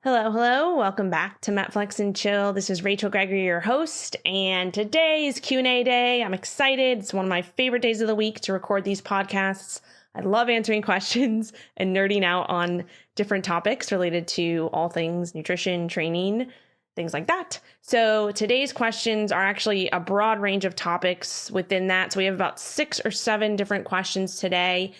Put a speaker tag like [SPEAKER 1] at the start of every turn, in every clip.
[SPEAKER 1] Hello, hello. Welcome back to Met Flex and Chill. This is Rachel Gregory, your host, and today is Q&A day. I'm excited. It's one of my favorite days of the week to record these podcasts. I love answering questions and nerding out on different topics related to all things nutrition, training, things like that. So today's questions are actually a broad range of topics within that. So we have about 6 or 7 different questions today.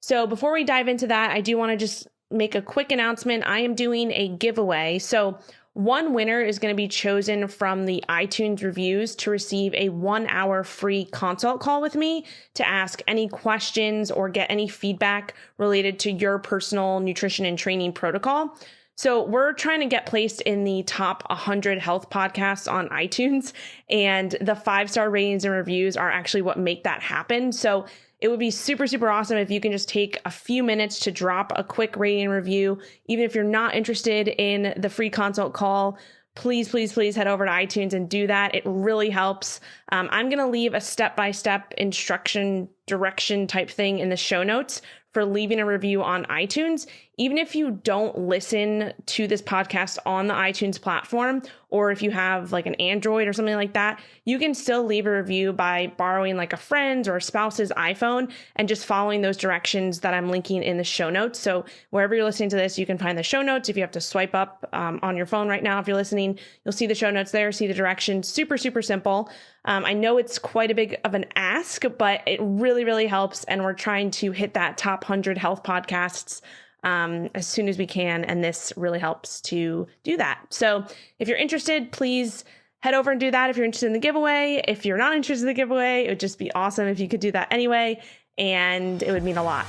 [SPEAKER 1] So before we dive into that, I do want to just make a quick announcement. I am doing a giveaway. So one winner is going to be chosen from the iTunes reviews to receive a 1-hour free consult call with me to ask any questions or get any feedback related to your personal nutrition and training protocol. So we're trying to get placed in the top 100 health podcasts on iTunes, and the 5-star ratings and reviews are actually what make that happen. So it would be super, super awesome if you can just take a few minutes to drop a quick rating and review. Even if you're not interested in the free consult call, please head over to iTunes and do that. It really helps. I'm going to leave a step-by-step instruction direction type thing in the show notes for leaving a review on iTunes. Even if you don't listen to this podcast on the iTunes platform, or if you have like an Android or something like that, you can still leave a review by borrowing like a friend's or a spouse's iPhone and just following those directions that I'm linking in the show notes. So wherever you're listening to this, you can find the show notes. If you have to swipe up on your phone right now, if you're listening, you'll see the show notes there, see the directions. Super, super simple. I know it's quite a big of an ask, but it really, really helps. And we're trying to hit that top 100 health podcasts as soon as we can. And this really helps to do that. So if you're interested, please head over and do that. If you're interested in the giveaway, if you're not interested in the giveaway, it would just be awesome if you could do that anyway. And it would mean a lot.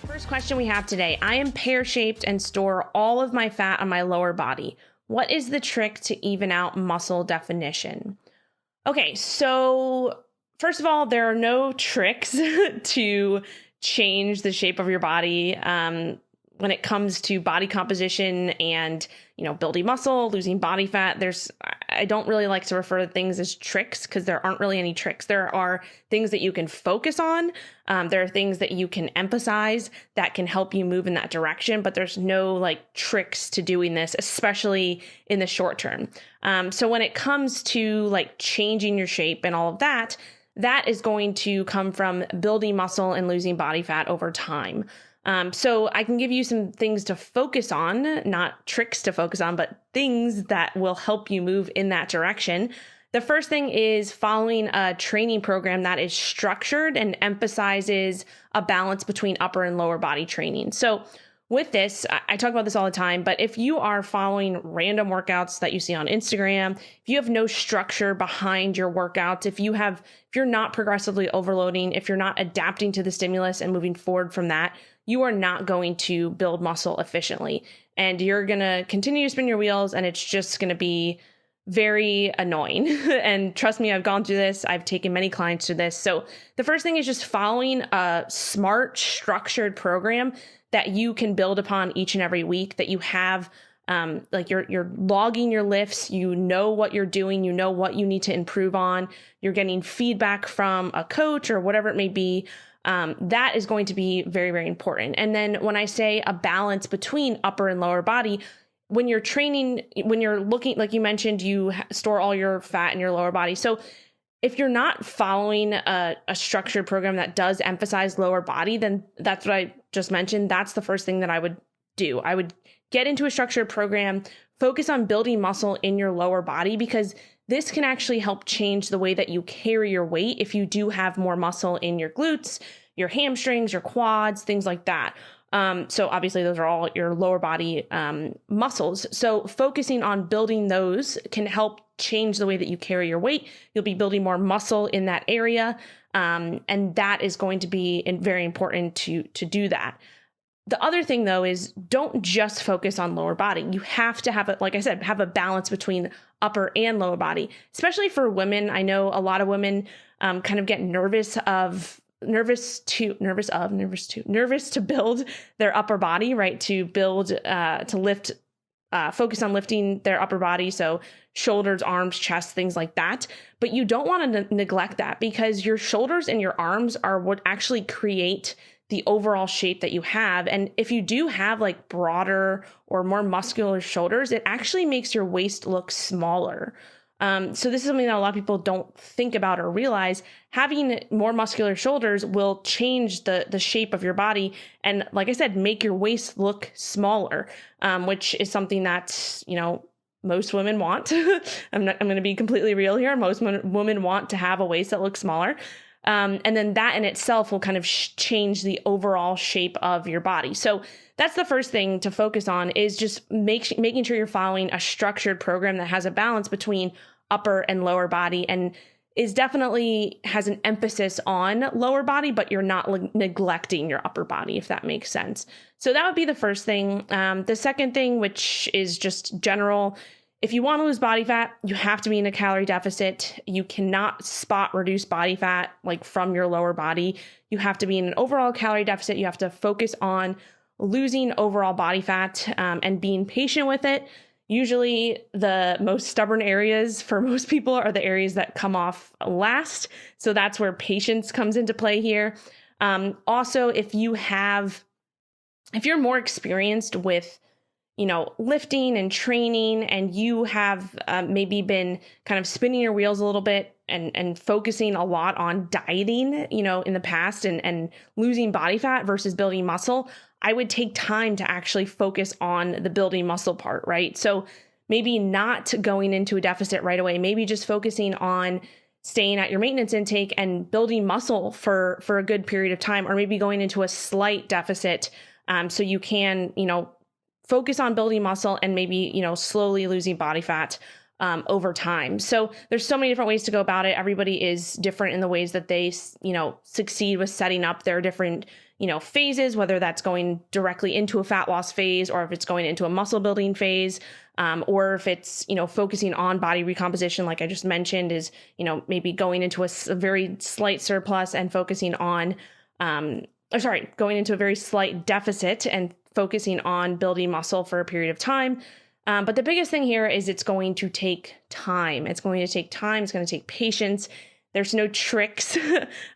[SPEAKER 1] First question we have today. I am pear-shaped and store all of my fat on my lower body. What is the trick to even out muscle definition? Okay, so first of all, there are no tricks to change the shape of your body when it comes to body composition and, building muscle, losing body fat. I don't really like to refer to things as tricks because there aren't really any tricks. There are things that you can focus on. There are things that you can emphasize that can help you move in that direction, but there's no tricks to doing this, especially in the short term. So when it comes to changing your shape and all of that, that is going to come from building muscle and losing body fat over time. So I can give you some things to focus on, not tricks to focus on, but things that will help you move in that direction. The first thing is following a training program that is structured and emphasizes a balance between upper and lower body training. So with this, I talk about this all the time, but if you are following random workouts that you see on Instagram, if you have no structure behind your workouts, if you're not progressively overloading, if you're not adapting to the stimulus and moving forward from that, you are not going to build muscle efficiently. And you're going to continue to spin your wheels, and it's just going to be very annoying. And trust me, I've gone through this. I've taken many clients through this. So the first thing is just following a smart, structured program that you can build upon each and every week, that you have you're logging your lifts, you know what you're doing, you know what you need to improve on, you're getting feedback from a coach or whatever it may be. That is going to be very, very important. And then when I say a balance between upper and lower body, when you're training, when you're looking, like you mentioned, you store all your fat in your lower body. So if you're not following a structured program that does emphasize lower body, then that's what I just mentioned. That's the first thing that I would do. I would get into a structured program, focus on building muscle in your lower body, because this can actually help change the way that you carry your weight if you do have more muscle in your glutes, your hamstrings, your quads, things like that. So obviously those are all your lower body muscles. So focusing on building those can help change the way that you carry your weight. You'll be building more muscle in that area. And that is going to be very important to do that. The other thing, though, is don't just focus on lower body. You have to have, like I said, have a balance between upper and lower body, especially for women. I know a lot of women kind of get nervous of nervous to build their upper body, right? To build, to lift, focus on lifting their upper body. So shoulders, arms, chest, things like that. But you don't want to neglect that, because your shoulders and your arms are what actually create the overall shape that you have. And if you do have like broader or more muscular shoulders, it actually makes your waist look smaller. So this is something that a lot of people don't think about or realize. Having more muscular shoulders will change the shape of your body. And like I said, make your waist look smaller, which is something that, most women want. I'm going to be completely real here. Most women want to have a waist that looks smaller. And then that in itself will kind of change the overall shape of your body. So that's the first thing to focus on, is just making sure you're following a structured program that has a balance between upper and lower body, and is definitely has an emphasis on lower body, but you're not neglecting your upper body, if that makes sense. So that would be the first thing. The second thing, which is just general, if you want to lose body fat, you have to be in a calorie deficit. You cannot spot reduce body fat like from your lower body. You have to be in an overall calorie deficit. You have to focus on losing overall body fat, and being patient with it. Usually the most stubborn areas for most people are the areas that come off last. So that's where patience comes into play here. Also, if you're more experienced with, lifting and training, and you have maybe been kind of spinning your wheels a little bit and focusing a lot on dieting, in the past, and losing body fat versus building muscle, I would take time to actually focus on the building muscle part, right? So maybe not going into a deficit right away, maybe just focusing on staying at your maintenance intake and building muscle for a good period of time, or maybe going into a slight deficit, so you can, focus on building muscle and maybe, slowly losing body fat over time. So there's so many different ways to go about it. Everybody is different in the ways that they, succeed with setting up their different, phases, whether that's going directly into a fat loss phase, or if it's going into a muscle building phase, or if it's, focusing on body recomposition, like I just mentioned, is, maybe going into a very slight surplus and focusing on, going into a very slight deficit and focusing on building muscle for a period of time. But the biggest thing here is it's going to take time. It's going to take time. It's going to take patience. There's no tricks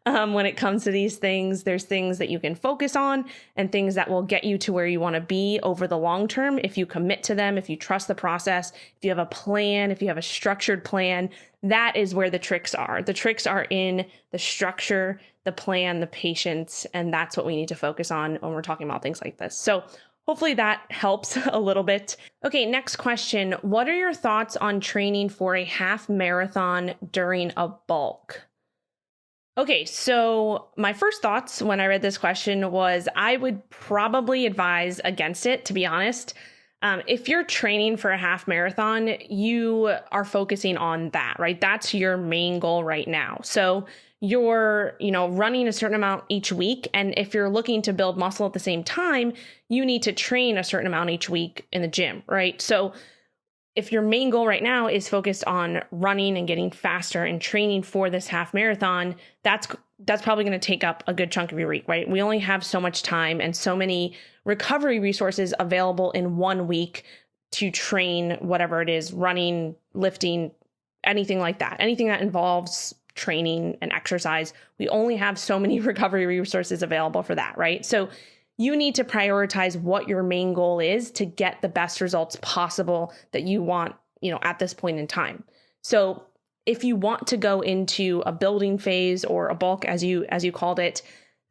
[SPEAKER 1] when it comes to these things. There's things that you can focus on and things that will get you to where you want to be over the long term. If you commit to them, if you trust the process, if you have a plan, if you have a structured plan, that is where the tricks are. The tricks are in the structure, the plan, the patience, and that's what we need to focus on when we're talking about things like this. So hopefully that helps a little bit. Okay, next question. What are your thoughts on training for a half marathon during a bulk? Okay, so my first thoughts when I read this question was I would probably advise against it, to be honest. If you're training for a half marathon, you are focusing on that, right? That's your main goal right now. So you're, running a certain amount each week. And if you're looking to build muscle at the same time, you need to train a certain amount each week in the gym, right? So if your main goal right now is focused on running and getting faster and training for this half marathon, that's probably going to take up a good chunk of your week, right? We only have so much time and so many recovery resources available in 1 week to train whatever it is, running, lifting, anything like that, anything that involves training and exercise. We only have so many recovery resources available for that, right? So you need to prioritize what your main goal is to get the best results possible that you want, at this point in time. So if you want to go into a building phase or a bulk, as you called it,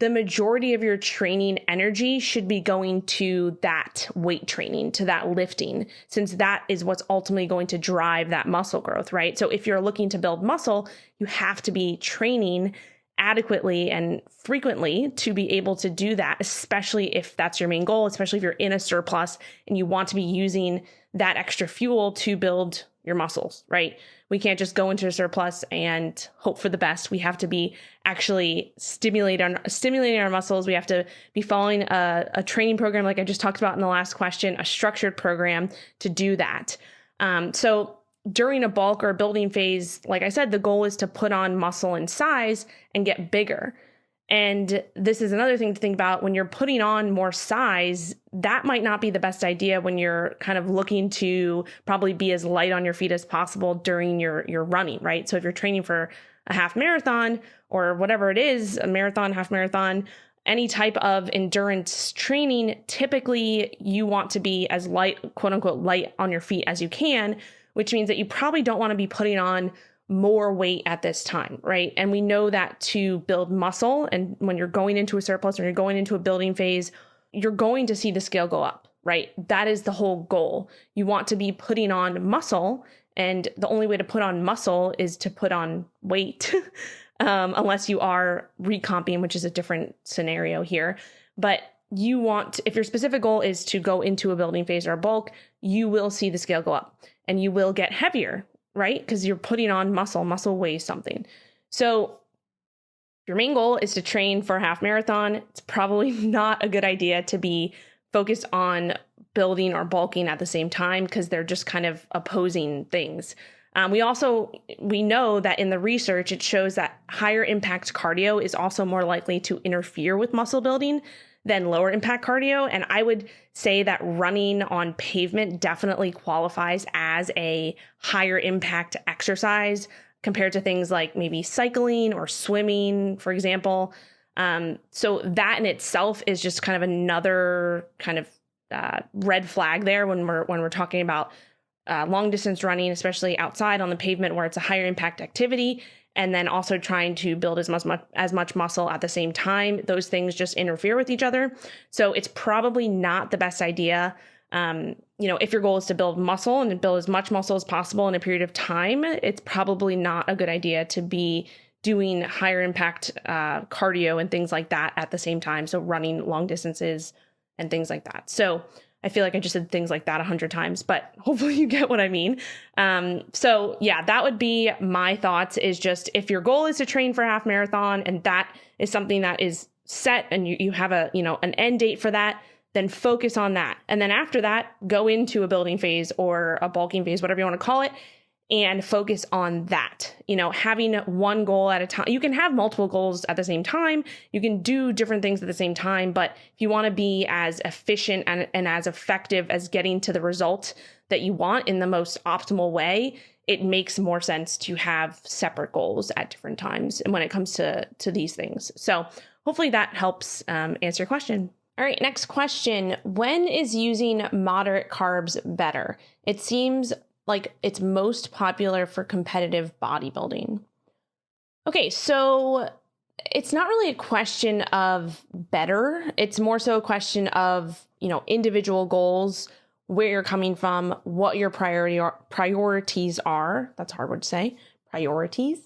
[SPEAKER 1] the majority of your training energy should be going to that weight training, to that lifting, since that is what's ultimately going to drive that muscle growth, right? So if you're looking to build muscle, you have to be training adequately and frequently to be able to do that, especially if that's your main goal, especially if you're in a surplus and you want to be using that extra fuel to build your muscles, right? We can't just go into a surplus and hope for the best. We have to be actually stimulating our muscles. We have to be following a training program, like I just talked about in the last question, a structured program to do that. So during a bulk or building phase, like I said, the goal is to put on muscle and size and get bigger. And this is another thing to think about when you're putting on more size. That might not be the best idea when you're kind of looking to probably be as light on your feet as possible during your running, right? So if you're training for a half marathon or whatever it is, a marathon, half marathon, any type of endurance training, typically you want to be as light, quote unquote, light on your feet as you can, which means that you probably don't want to be putting on more weight at this time, right? And we know that to build muscle, and when you're going into a surplus, when you're going into a building phase, you're going to see the scale go up, right? That is the whole goal. You want to be putting on muscle, and the only way to put on muscle is to put on weight, unless you are recomping, which is a different scenario here. But you want, if your specific goal is to go into a building phase or a bulk, you will see the scale go up and you will get heavier, right? Because you're putting on muscle. Muscle weighs something. So if your main goal is to train for a half marathon, it's probably not a good idea to be focused on building or bulking at the same time, because they're just kind of opposing things. We know that in the research, it shows that higher impact cardio is also more likely to interfere with muscle building than lower impact cardio. And I would say that running on pavement definitely qualifies as a higher impact exercise compared to things like maybe cycling or swimming, for example. So that in itself is just kind of another kind of red flag there when we're talking about long distance running, especially outside on the pavement where it's a higher impact activity, and then also trying to build as much muscle at the same time. Those things just interfere with each other. So it's probably not the best idea. If your goal is to build muscle and build as much muscle as possible in a period of time, it's probably not a good idea to be doing higher impact cardio and things like that at the same time. So running long distances and things like that. So I feel like I just said things like that 100 times, but hopefully you get what I mean. So yeah, that would be my thoughts, is just if your goal is to train for a half marathon and that is something that is set and you have an end date for that, then focus on that. And then after that, go into a building phase or a bulking phase, whatever you want to call it, and focus on that. Having one goal at a time. You can have multiple goals at the same time. You can do different things at the same time. But if you want to be as efficient and as effective as getting to the result that you want in the most optimal way, it makes more sense to have separate goals at different times. And when it comes to these things. So hopefully that helps answer your question. All right, next question. When is using moderate carbs better? It seems like it's most popular for competitive bodybuilding. Okay, so it's not really a question of better. It's more so a question of, individual goals, where you're coming from, what your priorities are. That's a hard word to say, priorities.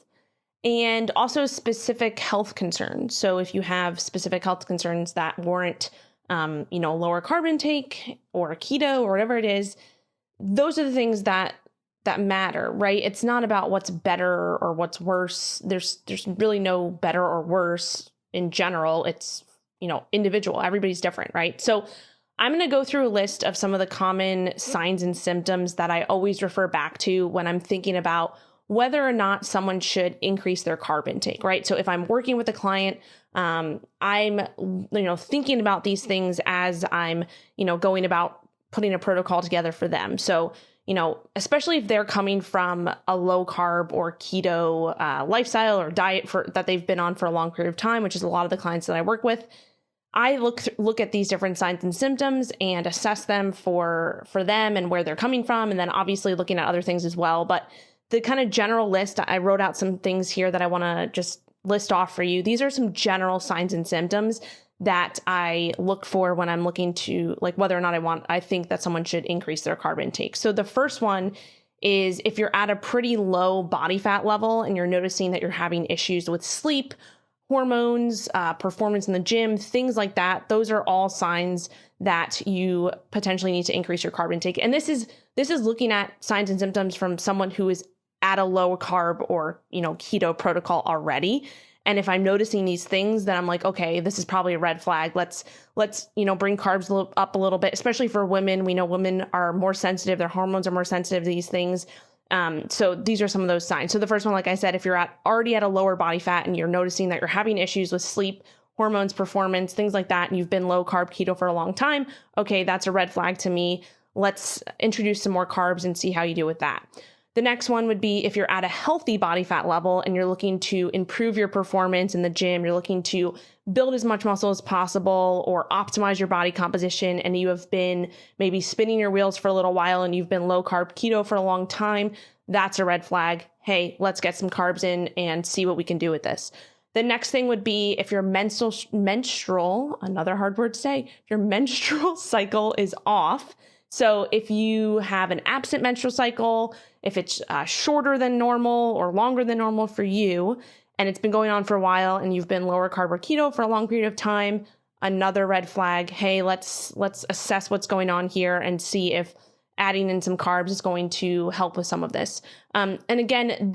[SPEAKER 1] And also specific health concerns. So if you have specific health concerns that warrant, lower carb intake or keto or whatever it is, those are the things that matter, right? It's not about what's better or what's worse. There's really no better or worse in general. It's, individual. Everybody's different, right? So I'm going to go through a list of some of the common signs and symptoms that I always refer back to when I'm thinking about whether or not someone should increase their carb intake, right? So if I'm working with a client, I'm, thinking about these things as I'm, going about putting a protocol together for them. So, especially if they're coming from a low carb or keto lifestyle or diet that they've been on for a long period of time, which is a lot of the clients that I work with, I look at these different signs and symptoms and assess them for them and where they're coming from. And then obviously looking at other things as well. But the kind of general list, I wrote out some things here that I want to just list off for you. These are some general signs and symptoms that I look for when I'm looking to whether or not I think that someone should increase their carb intake. So the first one is if you're at a pretty low body fat level and you're noticing that you're having issues with sleep, hormones, performance in the gym, things like that. Those are all signs that you potentially need to increase your carb intake. And this is looking at signs and symptoms from someone who is at a low carb or, keto protocol already. And if I'm noticing these things, then I'm like, okay, this is probably a red flag. Let's bring carbs up a little bit, especially for women. We know women are more sensitive. Their hormones are more sensitive to these things. So these are some of those signs. So the first one, like I said, if you're already at a lower body fat and you're noticing that you're having issues with sleep, hormones, performance, things like that, and you've been low carb keto for a long time, okay, that's a red flag to me. Let's introduce some more carbs and see how you do with that. The next one would be if you're at a healthy body fat level and you're looking to improve your performance in the gym, you're looking to build as much muscle as possible or optimize your body composition, and you have been maybe spinning your wheels for a little while and you've been low carb keto for a long time, that's a red flag. Hey, let's get some carbs in and see what we can do with this. The next thing would be if your menstrual, another hard word to say, your menstrual cycle is off. So if you have an absent menstrual cycle, if it's shorter than normal or longer than normal for you, and it's been going on for a while and you've been lower carb or keto for a long period of time, another red flag. Hey, let's assess what's going on here and see if adding in some carbs is going to help with some of this. And again,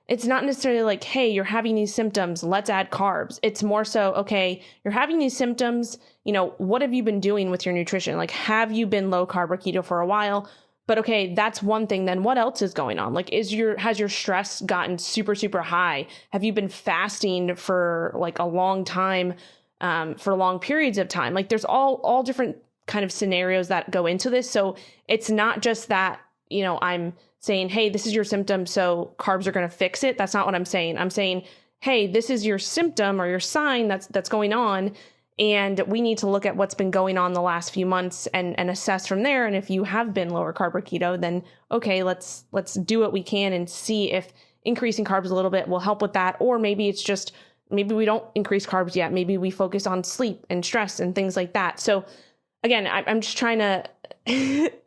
[SPEAKER 1] it's not necessarily like, hey, you're having these symptoms, let's add carbs. It's more so, okay, you're having these symptoms, what have you been doing with your nutrition? Like, have you been low carb or keto for a while? But okay, that's one thing. Then what else is going on? Like, has your stress gotten super, super high? Have you been fasting for like a long time, for long periods of time? Like, there's all different kind of scenarios that go into this. So it's not just that, I'm saying, hey, this is your symptom, so carbs are going to fix it. That's not what I'm saying. I'm saying, hey, this is your symptom or your sign that's going on, and we need to look at what's been going on the last few months and assess from there. And if you have been lower carb or keto, then okay, let's do what we can and see if increasing carbs a little bit will help with that. Or maybe maybe we don't increase carbs yet. Maybe we focus on sleep and stress and things like that. So again, I'm just trying to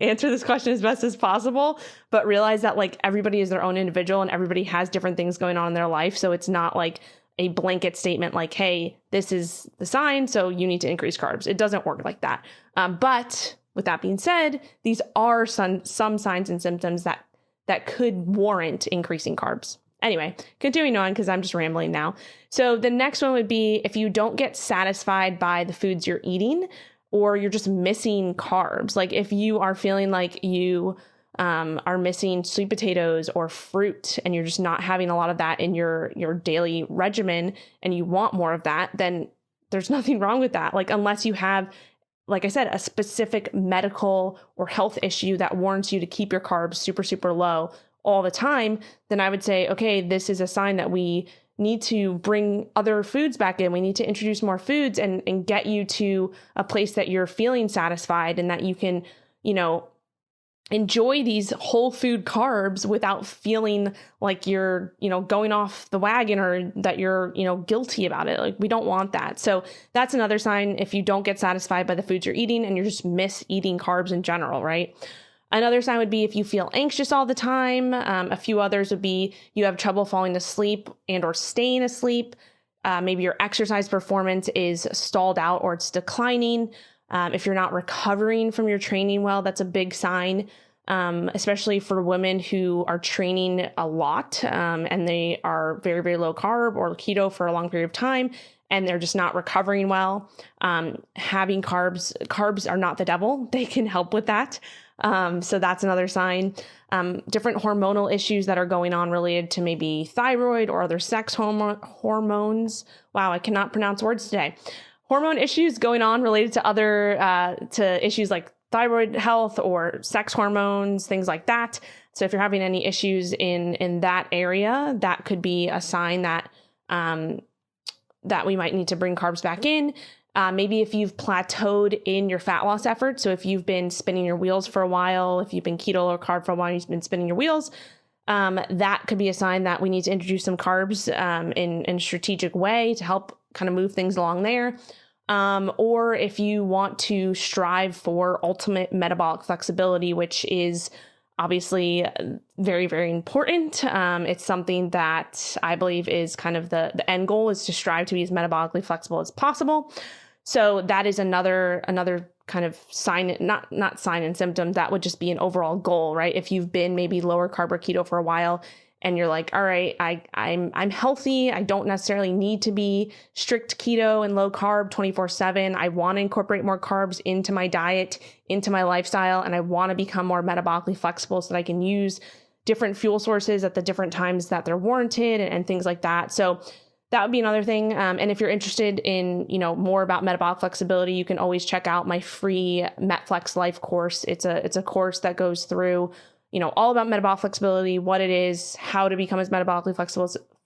[SPEAKER 1] answer this question as best as possible, but realize that like everybody is their own individual and everybody has different things going on in their life. So it's not like a blanket statement like, hey, this is the sign, so you need to increase carbs. It doesn't work like that. But with that being said, these are some signs and symptoms that could warrant increasing carbs. Anyway, continuing on because I'm just rambling now. So the next one would be if you don't get satisfied by the foods you're eating, or you're just missing carbs. Like if you are feeling like you are missing sweet potatoes or fruit and you're just not having a lot of that in your daily regimen and you want more of that, then there's nothing wrong with that. Like unless you have, like I said, a specific medical or health issue that warrants you to keep your carbs super, super low all the time, then I would say, okay, this is a sign that we need to bring other foods back in. We need to introduce more foods and get you to a place that you're feeling satisfied and that you can, enjoy these whole food carbs without feeling like you're, going off the wagon or that you're, guilty about it. Like we don't want that. So that's another sign if you don't get satisfied by the foods you're eating and you're just miss eating carbs in general, right? Another sign would be if you feel anxious all the time. A few others would be you have trouble falling asleep and or staying asleep. Maybe your exercise performance is stalled out or it's declining. If you're not recovering from your training well, that's a big sign, especially for women who are training a lot and they are very, very low carb or keto for a long period of time and they're just not recovering well. Having carbs are not the devil. They can help with that. So that's another sign. Different hormonal issues that are going on related to maybe thyroid or other sex hormones. Wow, I cannot pronounce words today. Hormone issues going on related to other to issues like thyroid health or sex hormones, things like that. So if you're having any issues in that area, that could be a sign that that we might need to bring carbs back in. Maybe if you've plateaued in your fat loss effort. So if you've been spinning your wheels for a while, if you've been keto or carb for a while, you've been spinning your wheels, that could be a sign that we need to introduce some carbs in a strategic way to help kind of move things along there. Or if you want to strive for ultimate metabolic flexibility, which is obviously very, very important. It's something that I believe is kind of the end goal is to strive to be as metabolically flexible as possible. So that is another kind of sign, not sign and symptom. That would just be an overall goal, right? If you've been maybe lower carb or keto for a while and you're like, all right, I'm healthy. I don't necessarily need to be strict keto and low carb 24/7. I want to incorporate more carbs into my diet, into my lifestyle, and I want to become more metabolically flexible so that I can use different fuel sources at the different times that they're warranted and things like that. So that would be another thing. And if you're interested in, more about metabolic flexibility, you can always check out my free MetFlex Life course. It's a course that goes through, all about metabolic flexibility, what it is, how to become as metabolically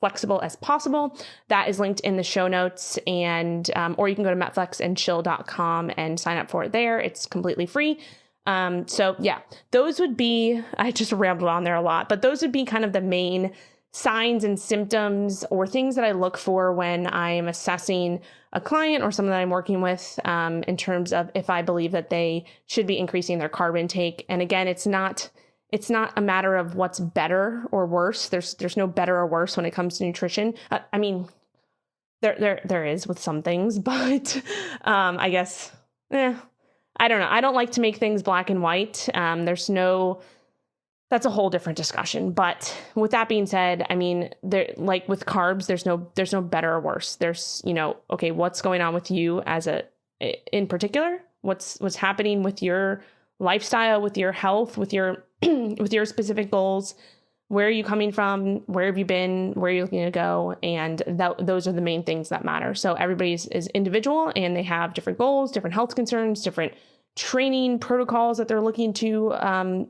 [SPEAKER 1] flexible as possible. That is linked in the show notes, and or you can go to metflexandchill.com and sign up for it there. It's completely free. So yeah, those would be, I just rambled on there a lot, but those would be kind of the main signs and symptoms or things that I look for when I am assessing a client or someone that I'm working with, in terms of if I believe that they should be increasing their carb intake. And again, it's not a matter of what's better or worse. There's no better or worse when it comes to nutrition. I mean, there is with some things, but I guess, I don't know. I don't like to make things black and white. That's a whole different discussion. But with that being said, I mean, like with carbs, there's no better or worse. There's, okay, what's going on with you in particular? What's happening with your lifestyle, with your health, with your with your specific goals? Where are you coming from? Where have you been? Where are you looking to go? And those are the main things that matter. So everybody is individual, and they have different goals, different health concerns, different training protocols that they're looking to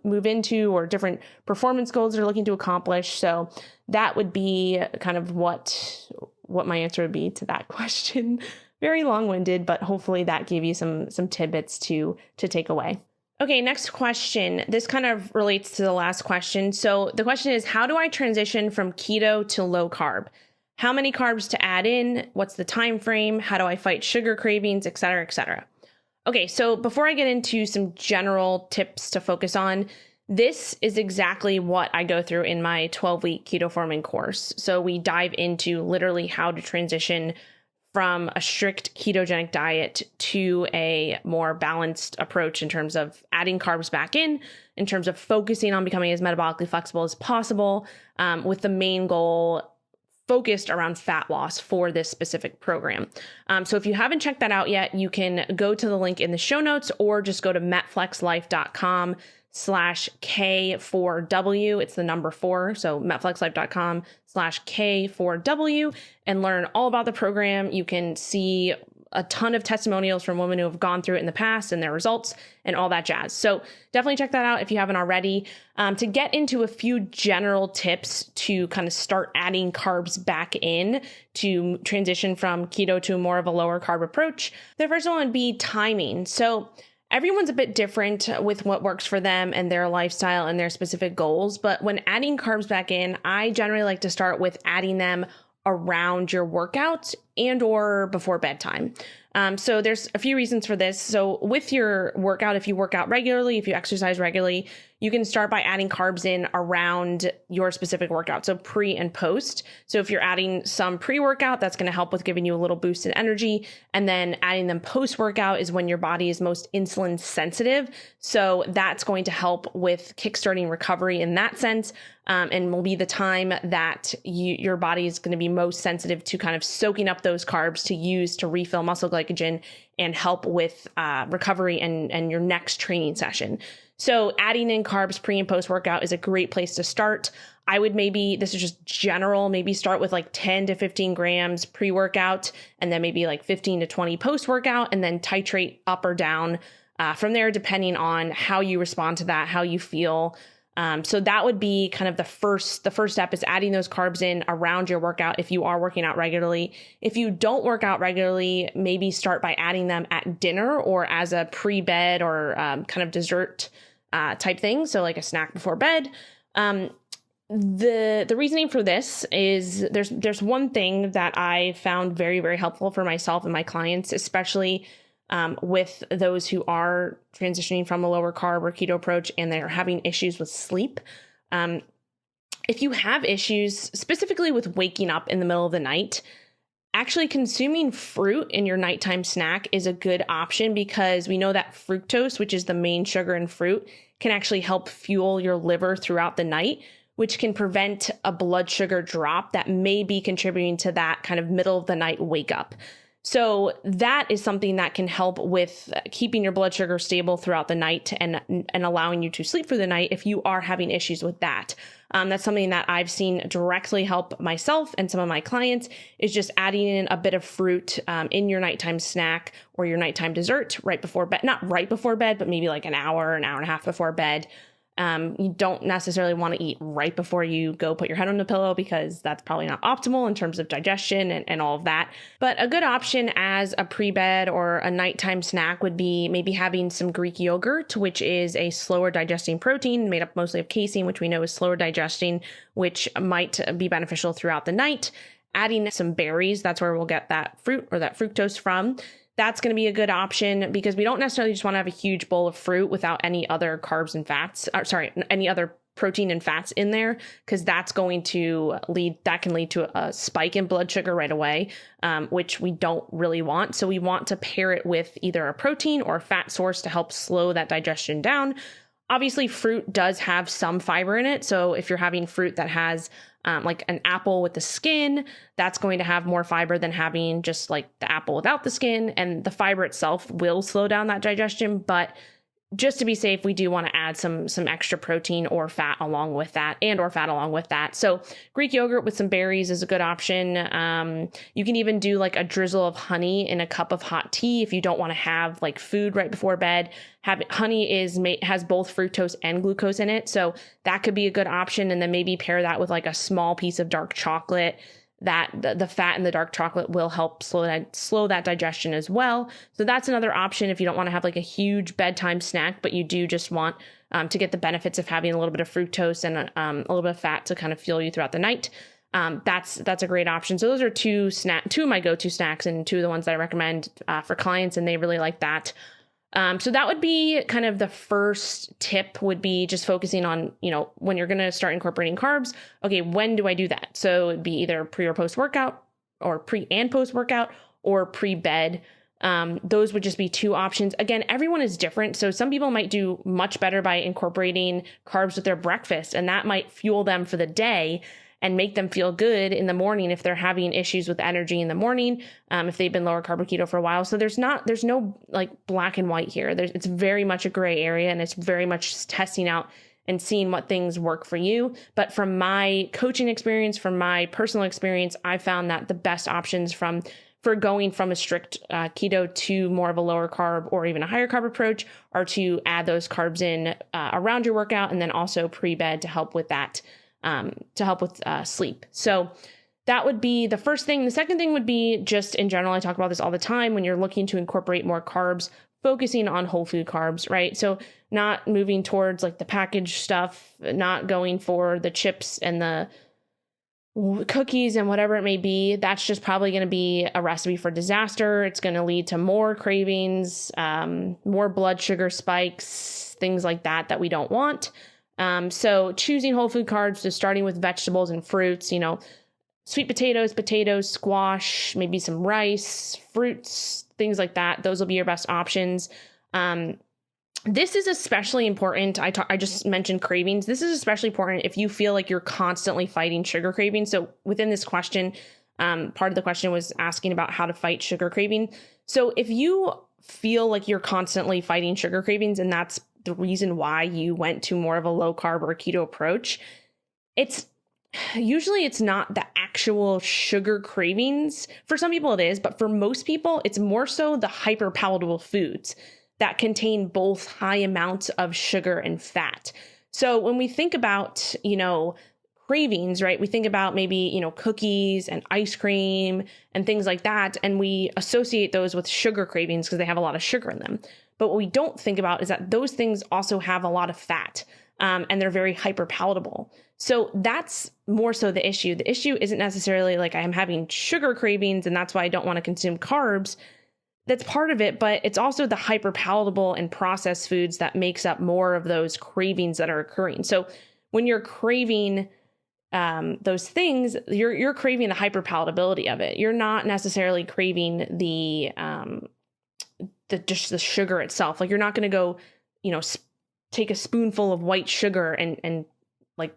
[SPEAKER 1] move into, or different performance goals they're looking to accomplish. So that would be kind of what my answer would be to that question. Very long-winded, but hopefully that gave you some tidbits to take away. Okay, next question. This kind of relates to the last question. So the question is, how do I transition from keto to low carb? How many carbs to add in? What's the time frame? How do I fight sugar cravings, et cetera, et cetera? Okay, so before I get into some general tips to focus on, this is exactly what I go through in my 12-week keto forming course. So we dive into literally how to transition from a strict ketogenic diet to a more balanced approach in terms of adding carbs back in terms of focusing on becoming as metabolically flexible as possible, with the main goal focused around fat loss for this specific program. So if you haven't checked that out yet, you can go to the link in the show notes, or just go to metflexlife.com/K4W. It's the number 4. So metflexlife.com/K4W, and learn all about the program. You can see a ton of testimonials from women who have gone through it in the past and their results and all that jazz. So definitely check that out if you haven't already. To get into a few general tips to kind of start adding carbs back in to transition from keto to more of a lower carb approach, the first one would be timing. So everyone's a bit different with what works for them and their lifestyle and their specific goals. But when adding carbs back in, I generally like to start with adding them around your workout and or before bedtime. So there's a few reasons for this. So with your workout, if you work out regularly, if you exercise regularly, you can start by adding carbs in around your specific workout. So pre and post. So if you're adding some pre-workout, that's going to help with giving you a little boost in energy. And then adding them post-workout is when your body is most insulin sensitive. So that's going to help with kickstarting recovery in that sense. And will be the time that your body is going to be most sensitive to kind of soaking up those carbs to use to refill muscle glycogen and help with recovery and your next training session. So adding in carbs pre and post workout is a great place to start. I would this is just general, maybe start with like 10 to 15 grams pre-workout, and then maybe like 15 to 20 post-workout, and then titrate up or down from there, depending on how you respond to that, how you feel. So that would be kind of the first step, is adding those carbs in around your workout if you are working out regularly. If you don't work out regularly, maybe start by adding them at dinner or as a pre-bed or kind of dessert type thing. So like a snack before bed. The reasoning for this is there's one thing that I found very, very helpful for myself and my clients, especially with those who are transitioning from a lower carb or keto approach and they're having issues with sleep. If you have issues specifically with waking up in the middle of the night, actually consuming fruit in your nighttime snack is a good option, because we know that fructose, which is the main sugar in fruit, can actually help fuel your liver throughout the night, which can prevent a blood sugar drop that may be contributing to that kind of middle of the night wake up. So that is something that can help with keeping your blood sugar stable throughout the night and allowing you to sleep through the night if you are having issues with that. That's something that I've seen directly help myself and some of my clients, is just adding in a bit of fruit in your nighttime snack or your nighttime dessert right before bed. Not right before bed, but maybe like an hour and a half before bed. You don't necessarily want to eat right before you go put your head on the pillow, because that's probably not optimal in terms of digestion and all of that. But a good option as a pre-bed or a nighttime snack would be maybe having some Greek yogurt, which is a slower digesting protein made up mostly of casein, which we know is slower digesting, which might be beneficial throughout the night. Adding some berries, that's where we'll get that fruit or that fructose from. That's going to be a good option, because we don't necessarily just want to have a huge bowl of fruit without any other carbs and fats, any other protein and fats in there, because that can lead to a spike in blood sugar right away, which we don't really want. So we want to pair it with either a protein or a fat source to help slow that digestion down. Obviously, fruit does have some fiber in it. So if you're having fruit that has like an apple with the skin, that's going to have more fiber than having just like the apple without the skin. And the fiber itself will slow down that digestion. But just to be safe, we do want to add some extra protein or fat along with that, So Greek yogurt with some berries is a good option. You can even do like a drizzle of honey in a cup of hot tea if you don't want to have like food right before bed. Honey has both fructose and glucose in it, so that could be a good option. And then maybe pair that with like a small piece of dark chocolate. That the fat in the dark chocolate will help slow that digestion as well. So that's another option if you don't want to have like a huge bedtime snack, but you do just want to get the benefits of having a little bit of fructose and a little bit of fat to kind of fuel you throughout the night. That's a great option. So those are two of my go-to snacks, and two of the ones that I recommend for clients, and they really like that. So that would be kind of the first tip, would be just focusing on, when you're going to start incorporating carbs, okay, when do I do that? So it'd be either pre or post workout, or pre and post workout, or pre-bed. Those would just be two options. Again, everyone is different. So some people might do much better by incorporating carbs with their breakfast, and that might fuel them for the day and make them feel good in the morning if they're having issues with energy in the morning, if they've been lower carb or keto for a while. So there's no like black and white here. It's very much a gray area, and it's very much testing out and seeing what things work for you. But from my coaching experience, from my personal experience, I found that the best options for going from a strict keto to more of a lower carb or even a higher carb approach are to add those carbs in around your workout, and then also pre-bed to help with that. Sleep. So that would be the first thing. The second thing would be just in general, I talk about this all the time, when you're looking to incorporate more carbs, focusing on whole food carbs, right? So not moving towards like the packaged stuff, not going for the chips and the cookies and whatever it may be. That's just probably going to be a recipe for disaster. It's going to lead to more cravings, more blood sugar spikes, things like that we don't want. So choosing whole food carbs, so starting with vegetables and fruits, sweet potatoes, squash, maybe some rice, fruits, things like that. Those will be your best options. This is especially important. I just mentioned cravings. This is especially important if you feel like you're constantly fighting sugar cravings. So within this question, part of the question was asking about how to fight sugar craving. So if you feel like you're constantly fighting sugar cravings, and that's the reason why you went to more of a low carb or keto approach, it's not the actual sugar cravings. For some people it is, but for most people, it's more so the hyper palatable foods that contain both high amounts of sugar and fat. So when we think about, cravings, right? We think about maybe, cookies and ice cream and things like that. And we associate those with sugar cravings because they have a lot of sugar in them. But what we don't think about is that those things also have a lot of fat, and they're very hyper palatable. So that's more so the issue. The issue isn't necessarily like I am having sugar cravings and that's why I don't want to consume carbs. That's part of it, but it's also the hyper palatable and processed foods that makes up more of those cravings that are occurring. So when you're craving those things, you're craving the hyper palatability of it. You're not necessarily craving just the sugar itself. Like you're not going to go, take a spoonful of white sugar and like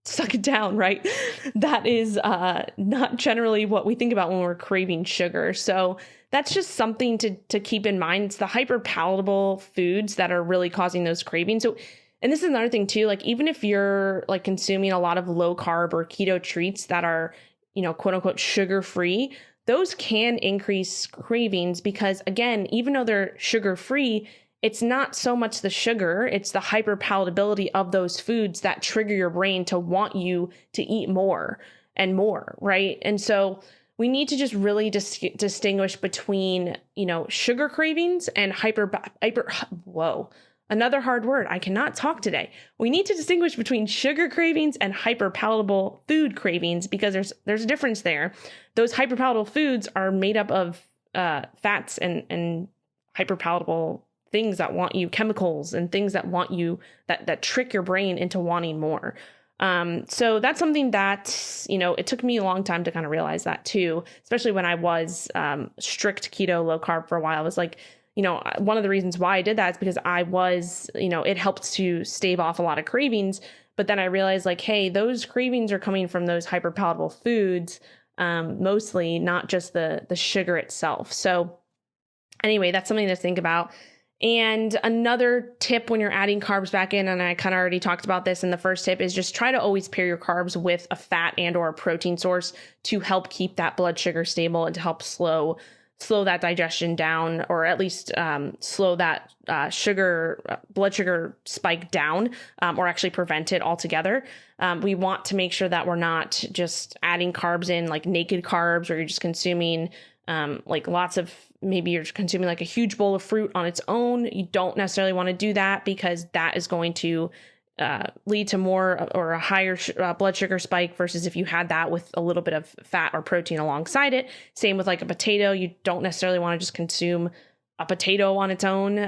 [SPEAKER 1] suck it down, right? That is not generally what we think about when we're craving sugar. So that's just something to keep in mind. It's the hyper palatable foods that are really causing those cravings. So, and this is another thing too, like even if you're like consuming a lot of low carb or keto treats that are, quote unquote, sugar free, those can increase cravings because again, even though they're sugar free, it's not so much the sugar, it's the hyperpalatability of those foods that trigger your brain to want you to eat more and more, right? And so we need to just really distinguish between, sugar cravings and another hard word. I cannot talk today. We need to distinguish between sugar cravings and hyperpalatable food cravings because there's a difference there. Those hyperpalatable foods are made up of fats and hyperpalatable things that want you, chemicals and things that want you, that trick your brain into wanting more. So that's something that, it took me a long time to kind of realize that too, especially when I was strict keto, low carb for a while. I was like, one of the reasons why I did that is because I was, it helped to stave off a lot of cravings. But then I realized like, hey, those cravings are coming from those hyperpalatable foods, mostly, not just the sugar itself. So anyway, that's something to think about. And another tip when you're adding carbs back in, and I kind of already talked about this in the first tip, is just try to always pair your carbs with a fat and or a protein source to help keep that blood sugar stable and to help slow that digestion down, or at least slow that blood sugar spike down, or actually prevent it altogether. We want to make sure that we're not just adding carbs in like naked carbs, or you're just consuming like maybe you're consuming like a huge bowl of fruit on its own. You don't necessarily want to do that because that is going to lead to more or a higher blood sugar spike versus if you had that with a little bit of fat or protein alongside it. Same with like a potato. You don't necessarily want to just consume a potato on its own,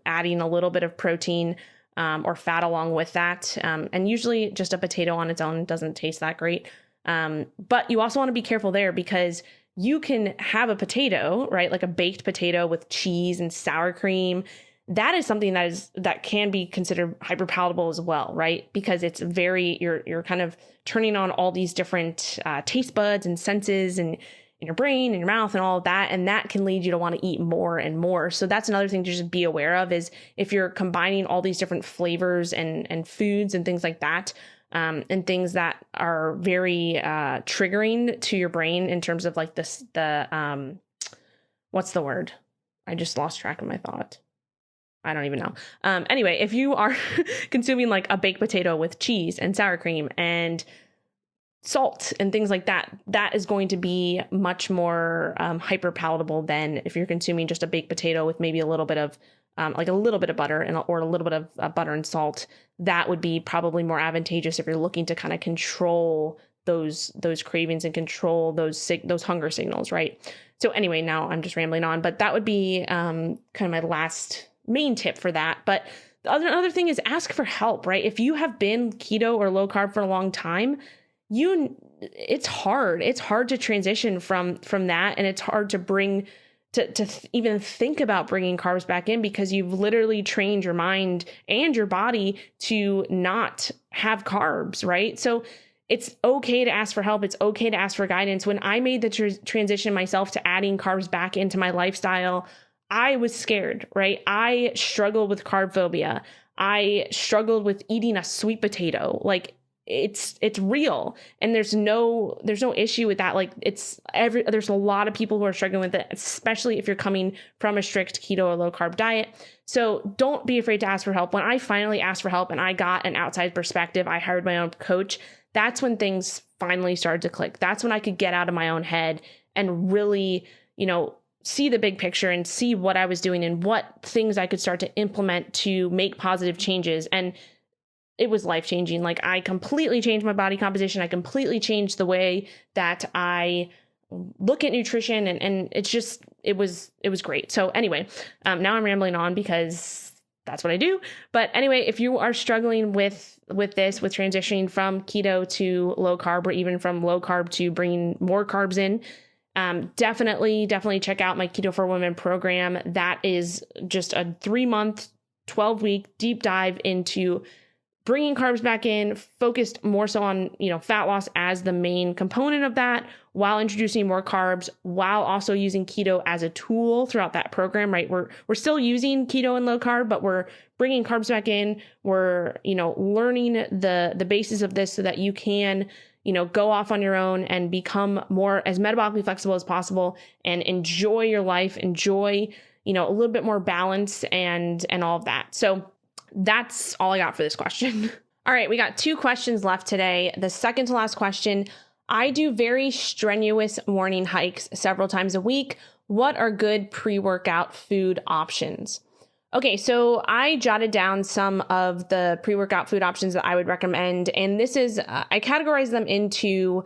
[SPEAKER 1] adding a little bit of protein or fat along with that. And usually just a potato on its own doesn't taste that great. But you also want to be careful there because you can have a potato, right? Like a baked potato with cheese and sour cream. That is something that can be considered hyperpalatable as well, right? Because it's you're kind of turning on all these different taste buds and senses and in your brain and your mouth and all of that. And that can lead you to want to eat more and more. So that's another thing to just be aware of is if you're combining all these different flavors and foods and things like that, and things that are very triggering to your brain in terms of like what's the word? I just lost track of my thought. I don't even know. Anyway, if you are consuming like a baked potato with cheese and sour cream and salt and things like that, that is going to be much more hyper palatable than if you're consuming just a baked potato with maybe a little bit of butter or a little bit of butter and salt. That would be probably more advantageous if you're looking to kind of control those cravings and control those hunger signals, right? So anyway, now I'm just rambling on, but that would be kind of my last main tip for that. But the other thing is ask for help, right? If you have been keto or low carb for a long time, it's hard. It's hard to transition from that, and it's hard to even think about bringing carbs back in because you've literally trained your mind and your body to not have carbs, right? So it's okay to ask for help. It's okay to ask for guidance. When I made the transition myself to adding carbs back into my lifestyle, I was scared, right? I struggled with carb phobia. I struggled with eating a sweet potato. Like it's real. And there's no issue with that. Like there's a lot of people who are struggling with it, especially if you're coming from a strict keto or low carb diet. So don't be afraid to ask for help. When I finally asked for help and I got an outside perspective, I hired my own coach. That's when things finally started to click. That's when I could get out of my own head and really, see the big picture and see what I was doing and what things I could start to implement to make positive changes. And it was life-changing. Like I completely changed my body composition. I completely changed the way that I look at nutrition and it was great. So anyway, now I'm rambling on because that's what I do. But anyway, if you are struggling with transitioning from keto to low carb, or even from low carb to bringing more carbs in, definitely check out my Keto for Women program. That is just a 3-month, 12-week deep dive into bringing carbs back in, focused more so on, fat loss as the main component of that, while introducing more carbs, while also using keto as a tool throughout that program, right? We're still using keto and low carb, but we're bringing carbs back in. We're, learning the basis of this so that you can, go off on your own and become more as metabolically flexible as possible and enjoy your life, enjoy, a little bit more balance and all of that. So that's all I got for this question. All right, we got 2 questions left today. The second to last question: I do very strenuous morning hikes several times a week. What are good pre-workout food options? Okay, so I jotted down some of the pre-workout food options that I would recommend, and this is I categorize them into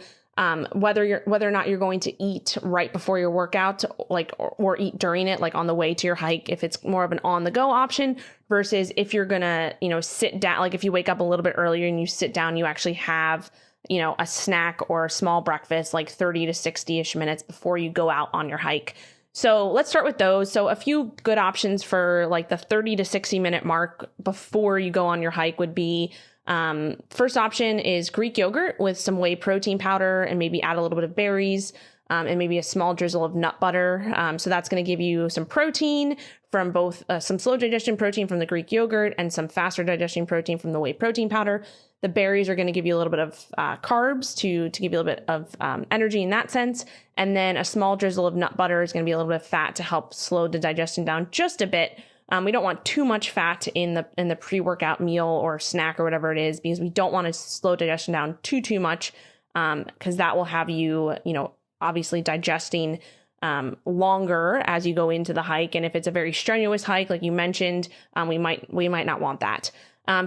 [SPEAKER 1] whether or not you're going to eat right before your workout, or eat during it, like on the way to your hike, if it's more of an on-the-go option, versus if you're gonna, sit down, like if you wake up a little bit earlier and you sit down, you actually have, a snack or a small breakfast, like 30 to 60-ish minutes before you go out on your hike. So let's start with those. So a few good options for like the 30 to 60 minute mark before you go on your hike would be, first option is Greek yogurt with some whey protein powder, and maybe add a little bit of berries, and maybe a small drizzle of nut butter. So that's going to give you some protein from both some slow digestion protein from the Greek yogurt and some faster digestion protein from the whey protein powder. The berries are going to give you a little bit of carbs to give you a little bit of energy in that sense. And then a small drizzle of nut butter is going to be a little bit of fat to help slow the digestion down just a bit. We don't want too much fat in the pre-workout meal or snack or whatever it is, because we don't want to slow digestion down too much, because that will have you, obviously digesting longer as you go into the hike. And if it's a very strenuous hike, like you mentioned, we might not want that.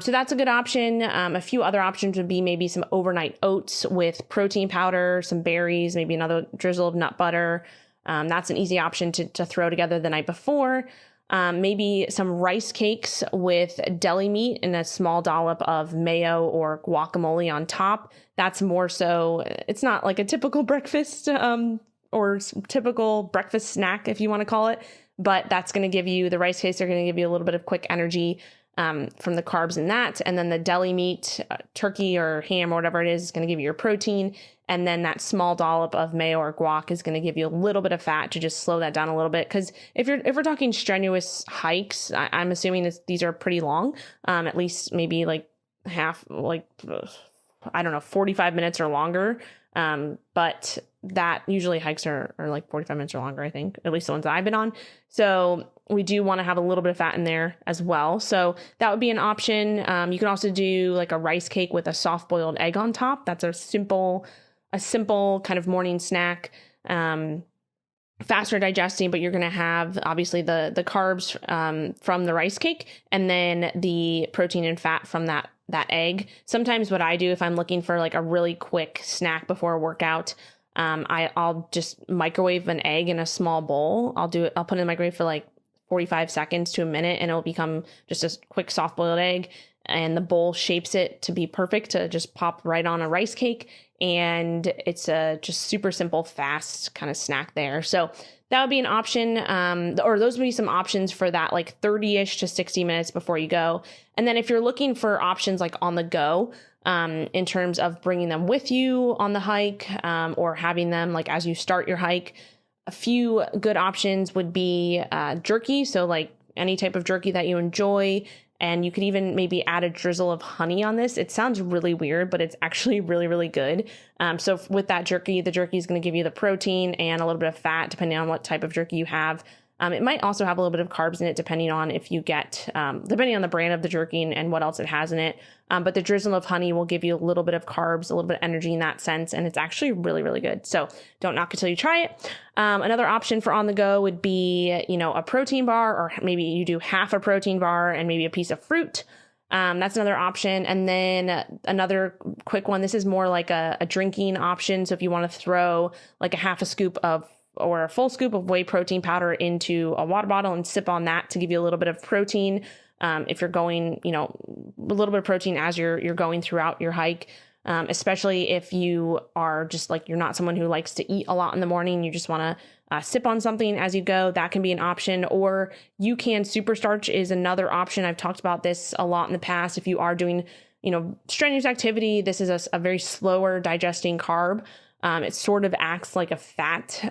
[SPEAKER 1] So that's a good option. A few other options would be maybe some overnight oats with protein powder, some berries, maybe another drizzle of nut butter. That's an easy option to throw together the night before. Maybe some rice cakes with deli meat and a small dollop of mayo or guacamole on top. That's more so, it's not like a typical breakfast or typical breakfast snack, if you want to call it, but that's going to give you, the rice cakes are going to give you a little bit of quick energy from the carbs in that. And then the deli meat, turkey or ham or whatever it is going to give you your protein. And then that small dollop of mayo or guac is going to give you a little bit of fat to just slow that down a little bit. Because if we're talking strenuous hikes, I'm assuming these are pretty long, at least maybe like half, like, I don't know, 45 minutes or longer. But that usually hikes are like 45 minutes or longer, I think, at least the ones that I've been on. So we do want to have a little bit of fat in there as well. So that would be an option. You can also do like a rice cake with a soft boiled egg on top. That's a simple kind of morning snack, faster digesting, but you're going to have obviously the carbs from the rice cake, and then the protein and fat from that egg. Sometimes what I do, if I'm looking for like a really quick snack before a workout, I'll just microwave an egg in a small bowl. I'll put it in the microwave for like 45 seconds to a minute, and it'll become just a quick soft boiled egg, and the bowl shapes it to be perfect to just pop right on a rice cake. And it's a just super simple, fast kind of snack there. So that would be an option, or those would be some options for that, like 30-ish to 60 minutes before you go. And then if you're looking for options like on the go, in terms of bringing them with you on the hike, or having them like as you start your hike, a few good options would be jerky. So like any type of jerky that you enjoy. And you could even maybe add a drizzle of honey on this. It sounds really weird, but it's actually really, really good. So with that jerky, the jerky is going to give you the protein and a little bit of fat, depending on what type of jerky you have. It might also have a little bit of carbs in it, depending on if you get, depending on the brand of the jerky and what else it has in it. But the drizzle of honey will give you a little bit of carbs, a little bit of energy in that sense. And it's actually really, really good. So don't knock it till you try it. Another option for on the go would be, a protein bar, or maybe you do half a protein bar and maybe a piece of fruit. That's another option. And then another quick one, this is more like a drinking option. So if you want to throw like a half a scoop or a full scoop of whey protein powder into a water bottle and sip on that to give you a little bit of protein. If you're going, a little bit of protein as you're going throughout your hike, especially if you are just like, you're not someone who likes to eat a lot in the morning, you just want to sip on something as you go, that can be an option. Or Superstarch is another option. I've talked about this a lot in the past. If you are doing strenuous activity, this is a very slower digesting carb. It sort of acts like a fat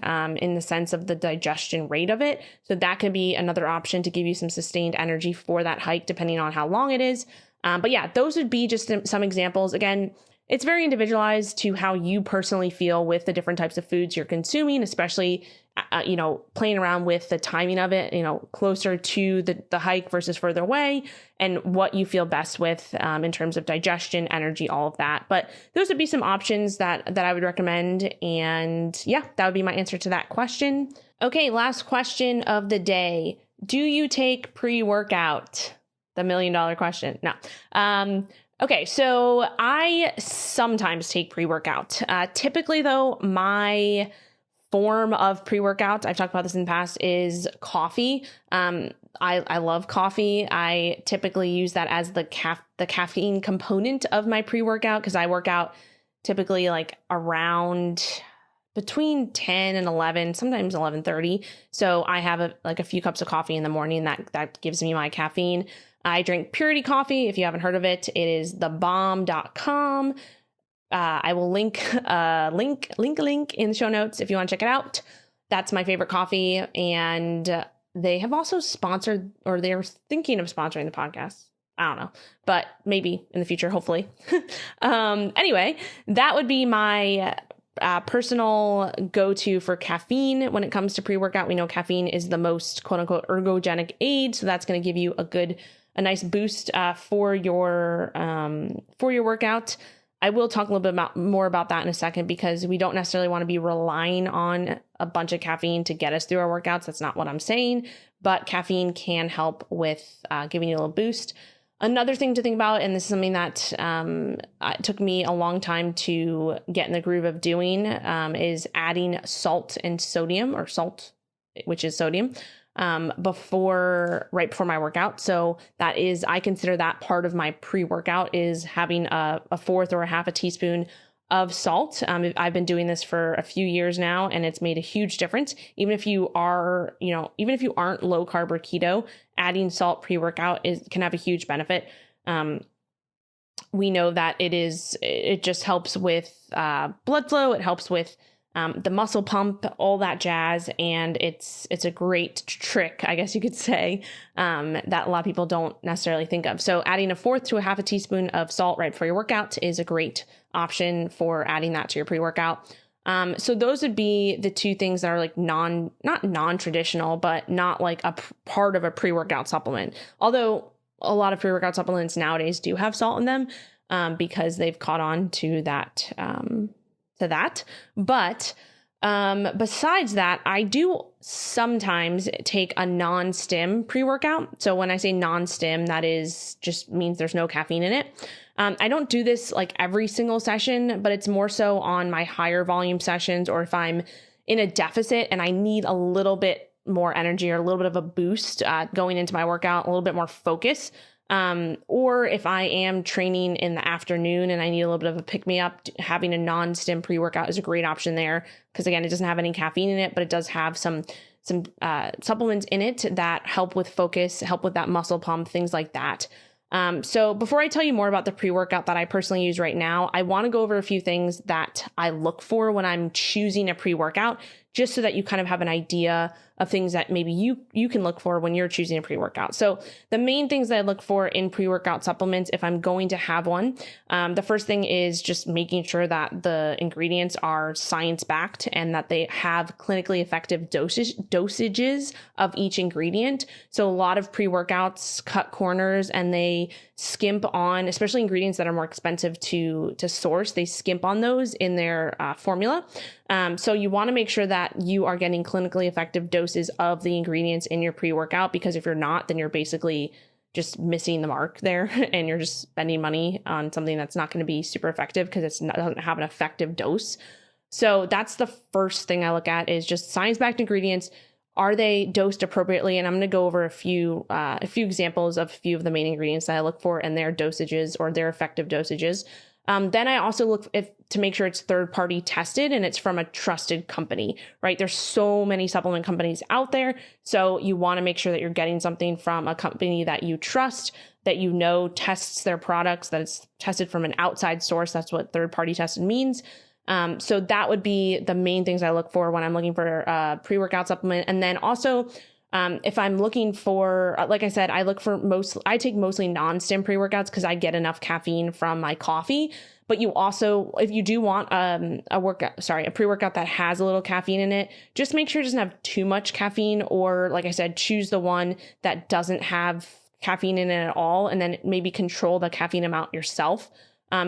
[SPEAKER 1] in the sense of the digestion rate of it. So that could be another option to give you some sustained energy for that hike, depending on how long it is. But yeah, those would be just some examples. Again, it's very individualized to how you personally feel with the different types of foods you're consuming, especially, playing around with the timing of it, closer to the hike versus further away, and what you feel best with in terms of digestion, energy, all of that. But those would be some options that I would recommend. And yeah, that would be my answer to that question. Okay, last question of the day. Do you take pre-workout? The $1 million question. No. Okay, so I sometimes take pre-workout. Typically, though, my form of pre-workout, I've talked about this in the past, is coffee. I love coffee. I typically use that as the caffeine component of my pre-workout, because I work out typically like around between 10 and 11, sometimes 11:30. So I have a few cups of coffee in the morning that gives me my caffeine. I drink Purity Coffee. If you haven't heard of it, it is thebomb.com. I will link in the show notes if you want to check it out. That's my favorite coffee. And they have also sponsored, or they're thinking of sponsoring the podcast. I don't know, but maybe in the future, hopefully. Anyway, that would be my personal go-to for caffeine when it comes to pre-workout. We know caffeine is the most quote unquote ergogenic aid. So that's going to give you a nice boost for your workout. I will talk a little bit more about that in a second, because we don't necessarily want to be relying on a bunch of caffeine to get us through our workouts. That's not what I'm saying, but caffeine can help with giving you a little boost. Another thing to think about, and this is something that it took me a long time to get in the groove of doing, is adding salt and sodium, or salt, which is sodium, right before my workout. So that is, I consider that part of my pre-workout, is having a fourth or a half a teaspoon of salt. I've been doing this for a few years now, and it's made a huge difference. Even if you aren't low carb or keto, adding salt pre-workout can have a huge benefit. We know that it just helps with blood flow. It helps with the muscle pump, all that jazz. And it's a great trick, I guess you could say, that a lot of people don't necessarily think of. So adding a fourth to a half a teaspoon of salt right before your workout is a great option for adding that to your pre-workout. So those would be the two things that are like not non-traditional, but not like a part of a pre-workout supplement. Although a lot of pre-workout supplements nowadays do have salt in them, because they've caught on to that, But besides that, I do sometimes take a non-stim pre-workout. So when I say non-stim, that is just means there's no caffeine in it. I don't do this like every single session, but it's more so on my higher volume sessions, or if I'm in a deficit and I need a little bit more energy or a little bit of a boost going into my workout, a little bit more focus. Or if I am training in the afternoon and I need a little bit of a pick-me-up, having a non-stim pre-workout is a great option there. Because again, it doesn't have any caffeine in it, but it does have some supplements in it that help with focus, help with that muscle pump, things like that. So before I tell you more about the pre-workout that I personally use right now, I want to go over a few things that I look for when I'm choosing a pre-workout, just so that you kind of have an idea of things that maybe you can look for when you're choosing a pre-workout. So the main things that I look for in pre-workout supplements, if I'm going to have one, the first thing is just making sure that the ingredients are science-backed and that they have clinically effective dosages of each ingredient. So a lot of pre-workouts cut corners and they skimp on, especially ingredients that are more expensive to source, they skimp on those in their formula. So you want to make sure that you are getting clinically effective doses of the ingredients in your pre-workout, because if you're not, then you're basically just missing the mark there and you're just spending money on something that's not going to be super effective because it doesn't have an effective dose. So that's the first thing I look at, is just science-backed ingredients. Are they dosed appropriately? And I'm going to go over a few examples of a few of the main ingredients that I look for and their dosages or their effective dosages. Then I also look to make sure it's third-party tested and it's from a trusted company, right? There's so many supplement companies out there. So you want to make sure that you're getting something from a company that you trust. that you know tests their products, that it's tested from an outside source. That's what third party tested means. So that would be the main things I look for when I'm looking for a pre-workout supplement. And then also, if I'm looking for, like I said, I take mostly non-stim pre-workouts because I get enough caffeine from my coffee. But you also, if you do want a pre-workout that has a little caffeine in it, just make sure it doesn't have too much caffeine, or like I said, choose the one that doesn't have caffeine in it at all, and then maybe control the caffeine amount yourself.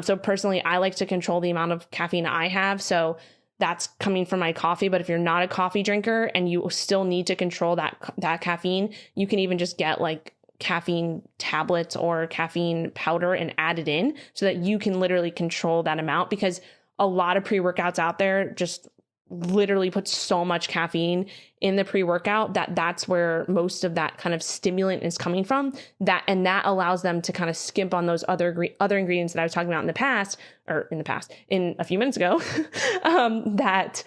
[SPEAKER 1] So personally, I like to control the amount of caffeine I have. So that's coming from my coffee. But if you're not a coffee drinker and you still need to control that caffeine, you can even just get like caffeine tablets or caffeine powder and add it in so that you can literally control that amount, because a lot of pre-workouts out there just literally put so much caffeine in the pre-workout that's where most of that kind of stimulant is coming from, that allows them to kind of skimp on those other ingredients that I was talking about in a few minutes ago, that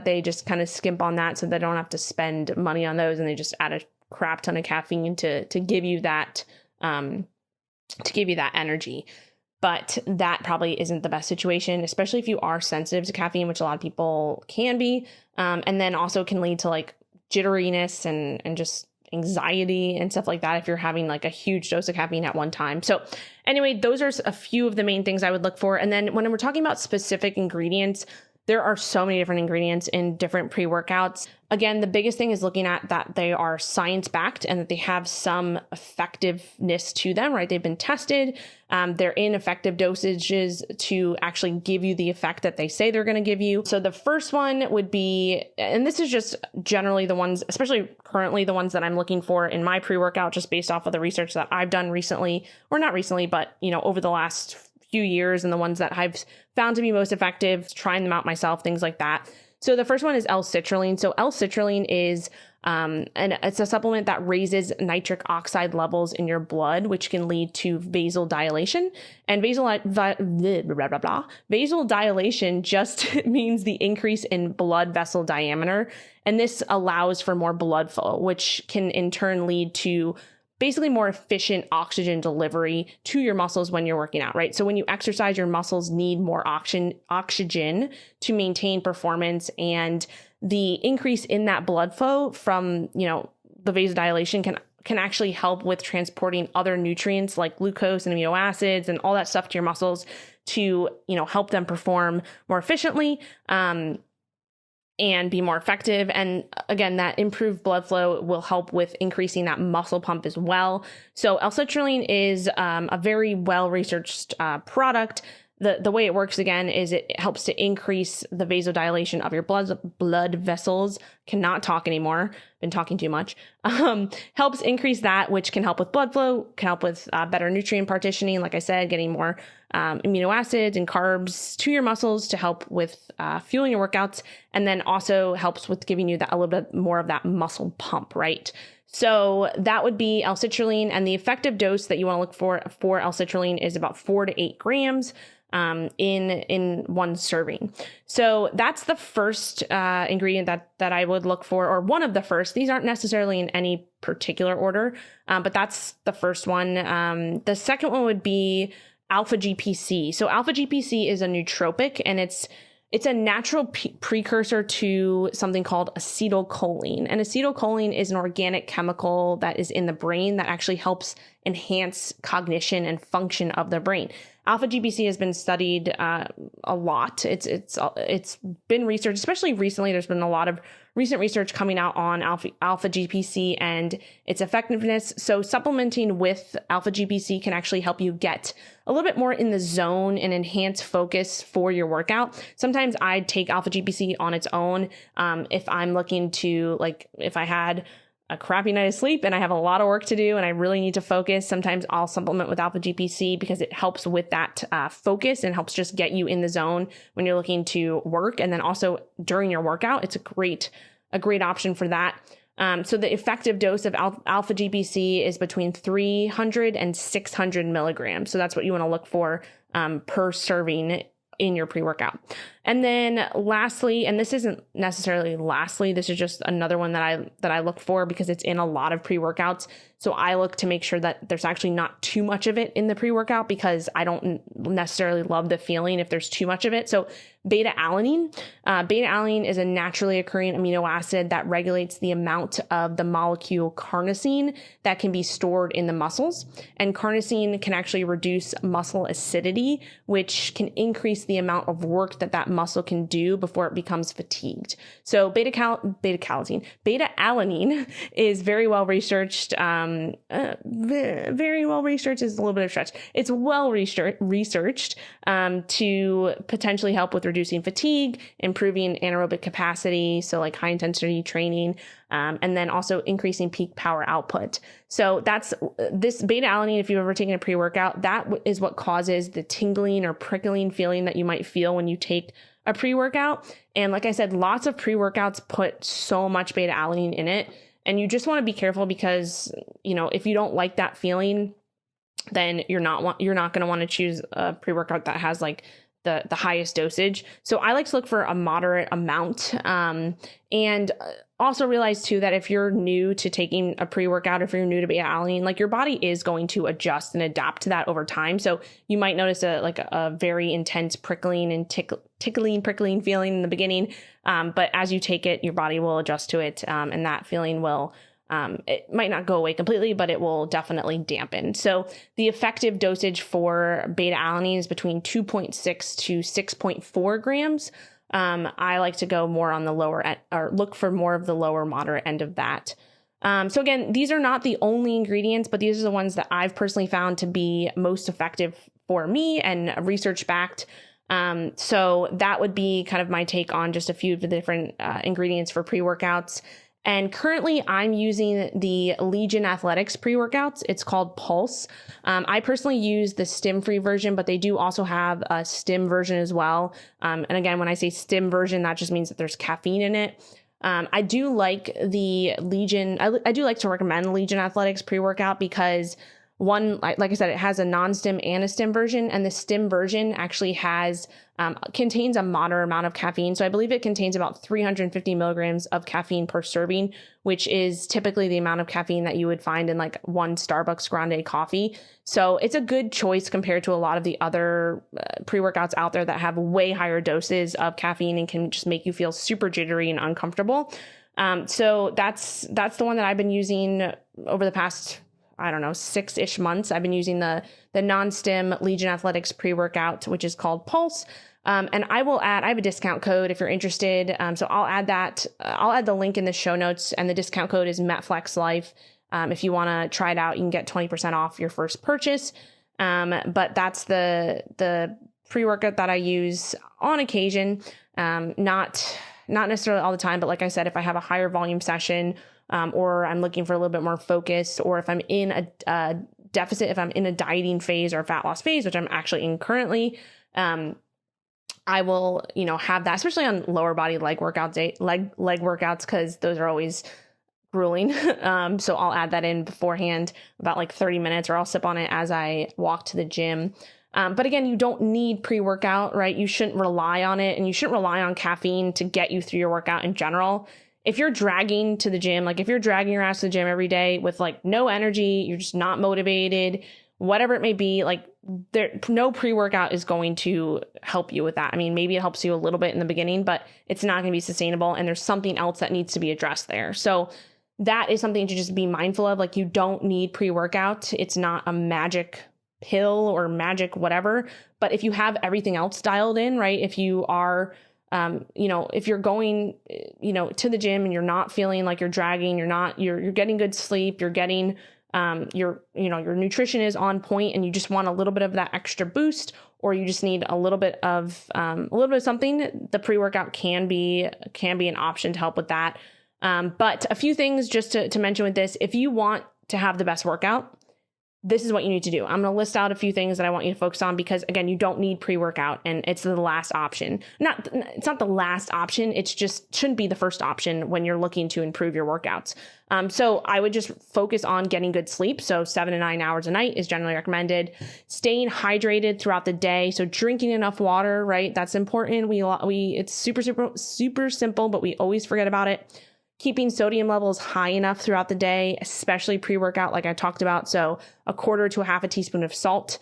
[SPEAKER 1] they just kind of skimp on that, so they don't have to spend money on those, and they just add a crap ton of caffeine to give you that energy. But that probably isn't the best situation, especially if you are sensitive to caffeine, which a lot of people can be. And then also can lead to like jitteriness and just anxiety and stuff like that if you're having like a huge dose of caffeine at one time. So anyway, those are a few of the main things I would look for. And then when we're talking about specific ingredients, there are so many different ingredients in different pre-workouts. Again, the biggest thing is looking at that they are science-backed and that they have some effectiveness to them, right? They've been tested. They're in effective dosages to actually give you the effect that they say they're going to give you. So the first one would be, and this is just generally the ones, especially currently the ones that I'm looking for in my pre-workout, just based off of the research that I've done recently, or not recently, but over the last few years, and the ones that I've found to be most effective, trying them out myself, things like that. So the first one is L-citrulline. So L-citrulline is and it's a supplement that raises nitric oxide levels in your blood, which can lead to vasodilation. And vasodilation just means the increase in blood vessel diameter. And this allows for more blood flow, which can in turn lead to basically more efficient oxygen delivery to your muscles when you're working out, right? So when you exercise, your muscles need more oxygen to maintain performance, and the increase in that blood flow from, the vasodilation can actually help with transporting other nutrients like glucose and amino acids and all that stuff to your muscles to, help them perform more efficiently, and be more effective. And again, that improved blood flow will help with increasing that muscle pump as well. So L-citrulline is a very well-researched product. The way it works, again, is it helps to increase the vasodilation of your blood vessels. Cannot talk anymore. Been talking too much. Helps increase that, which can help with blood flow, can help with better nutrient partitioning. Like I said, getting more amino acids and carbs to your muscles to help with fueling your workouts. And then also helps with giving you a little bit more of that muscle pump, right? So that would be L-citrulline, and the effective dose that you want to look for L-citrulline is about 4 to 8 grams in one serving. So that's the first ingredient that I would look for, or one of the first. These aren't necessarily in any particular order, but that's the first one. The second one would be alpha GPC. So alpha GPC is a nootropic, and it's a natural precursor to something called acetylcholine. And acetylcholine is an organic chemical that is in the brain that actually helps enhance cognition and function of the brain. Alpha GPC has been studied a lot. It's been researched, especially recently. There's been a lot of recent research coming out on alpha GPC and its effectiveness. So supplementing with alpha GPC can actually help you get a little bit more in the zone and enhance focus for your workout. Sometimes I take alpha GPC on its own if I'm looking to, if I had a crappy night of sleep and I have a lot of work to do and I really need to focus. Sometimes I'll supplement with alpha GPC because it helps with that focus and helps just get you in the zone when you're looking to work. And then also during your workout, it's a great option for that. So the effective dose of alpha GPC is between 300 and 600 milligrams. So that's what you want to look for per serving in your pre-workout. And then lastly, and this isn't necessarily lastly, this is just another one that I look for because it's in a lot of pre-workouts. So I look to make sure that there's actually not too much of it in the pre-workout, because I don't necessarily love the feeling if there's too much of it. So beta-alanine. Beta-alanine is a naturally occurring amino acid that regulates the amount of the molecule carnosine that can be stored in the muscles. And carnosine can actually reduce muscle acidity, which can increase the amount of work that that muscle can do before it becomes fatigued. So beta-alanine is very well researched. Very well researched is a little bit of a stretch. It's well researched to potentially help with reducing fatigue, improving anaerobic capacity, so like high intensity training, and then also increasing peak power output. So that's this beta-alanine. If you've ever taken a pre-workout, that is what causes the tingling or prickling feeling that you might feel when you take a pre-workout. And like I said, lots of pre-workouts put so much beta-alanine in it, and you just want to be careful, because, you know, if you don't like that feeling, then you're not going to want to choose a pre-workout that has like the highest dosage. So I like to look for a moderate amount. And also realize too that if you're new to taking a pre-workout, if you're new to beta-alanine, like your body is going to adjust and adapt to that over time. So you might notice a very intense prickling and prickling feeling in the beginning. But as you take it, your body will adjust to it. And that feeling will, it might not go away completely, but it will definitely dampen. So the effective dosage for beta-alanine is between 2.6 to 6.4 grams. I like to go more on the lower end, or look for more of the lower moderate end of that. So again, these are not the only ingredients, but these are the ones that I've personally found to be most effective for me and research backed. So that would be kind of my take on just a few of the different ingredients for pre-workouts. And currently I'm using the Legion Athletics pre-workouts. It's called Pulse. I personally use the stim-free version, but they do also have a stim version as well. And again, when I say stim version, that just means that there's caffeine in it. I do like the Legion. I do like to recommend Legion Athletics pre-workout because one, like I said, it has a non-stim and a stim version, and the stim version actually contains a moderate amount of caffeine. So I believe it contains about 350 milligrams of caffeine per serving, which is typically the amount of caffeine that you would find in like one Starbucks grande coffee. So it's a good choice compared to a lot of the other pre-workouts out there that have way higher doses of caffeine and can just make you feel super jittery and uncomfortable. So that's the one that I've been using over the past, I don't know, 6-ish months. I've been using the non-stim Legion Athletics pre-workout, which is called Pulse. And I have a discount code if you're interested. So I'll add that. I'll add the link in the show notes, and the discount code is MetFlexLife. If you want to try it out, you can get 20% off your first purchase. But that's the pre-workout that I use on occasion. Not necessarily all the time, but like I said, if I have a higher volume session, or I'm looking for a little bit more focus, or if I'm in a deficit, if I'm in a dieting phase or fat loss phase, which I'm actually in currently, I will, have that, especially on lower body leg workouts, because those are always grueling. So I'll add that in beforehand, about like 30 minutes, or I'll sip on it as I walk to the gym. But again, you don't need pre-workout, right? You shouldn't rely on it, and you shouldn't rely on caffeine to get you through your workout in general. If you're dragging to the gym, like if you're dragging your ass to the gym every day with like no energy, you're just not motivated, whatever it may be, like no pre-workout is going to help you with that. I mean, maybe it helps you a little bit in the beginning, but it's not going to be sustainable. And there's something else that needs to be addressed there. So that is something to just be mindful of. Like, you don't need pre-workout. It's not a magic pill or magic whatever. But if you have everything else dialed in, right? If you are if you're going, to the gym and you're not feeling like you're dragging, you're getting good sleep, you're getting, your nutrition is on point, and you just want a little bit of that extra boost, or you just need a little bit of something, the pre-workout can be an option to help with that. But a few things just to mention with this: if you want to have the best workout, this is what you need to do. I'm going to list out a few things that I want you to focus on, because again, you don't need pre-workout, and it's the last option. It's not the last option. It's just shouldn't be the first option when you're looking to improve your workouts. So I would just focus on getting good sleep. So 7 to 9 hours a night is generally recommended. Staying hydrated throughout the day. So drinking enough water, right? That's important. It's super, super, super simple, but we always forget about it. keeping sodium levels high enough throughout the day, especially pre-workout, like I talked about. So a quarter to a half a teaspoon of salt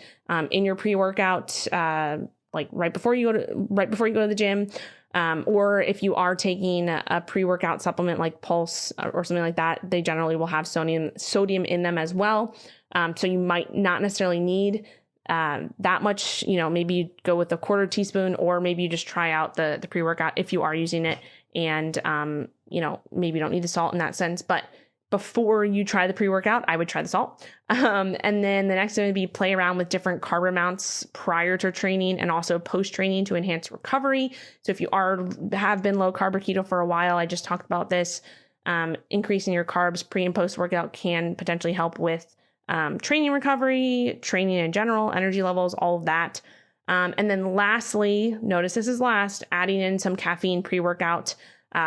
[SPEAKER 1] in your pre-workout, like right before you go to the gym. Or if you are taking a pre-workout supplement like Pulse or something like that, they generally will have sodium in them as well. So you might not necessarily need that much, maybe you go with a quarter teaspoon, or maybe you just try out the pre-workout if you are using it. And, maybe you don't need the salt in that sense, but before you try the pre-workout, I would try the salt. And then the next one would be play around with different carb amounts prior to training and also post-training to enhance recovery. So if you have been low carb or keto for a while, I just talked about this, increasing your carbs pre and post workout can potentially help with training recovery, training in general, energy levels, all of that. And then lastly, notice this is last, adding in some caffeine pre-workout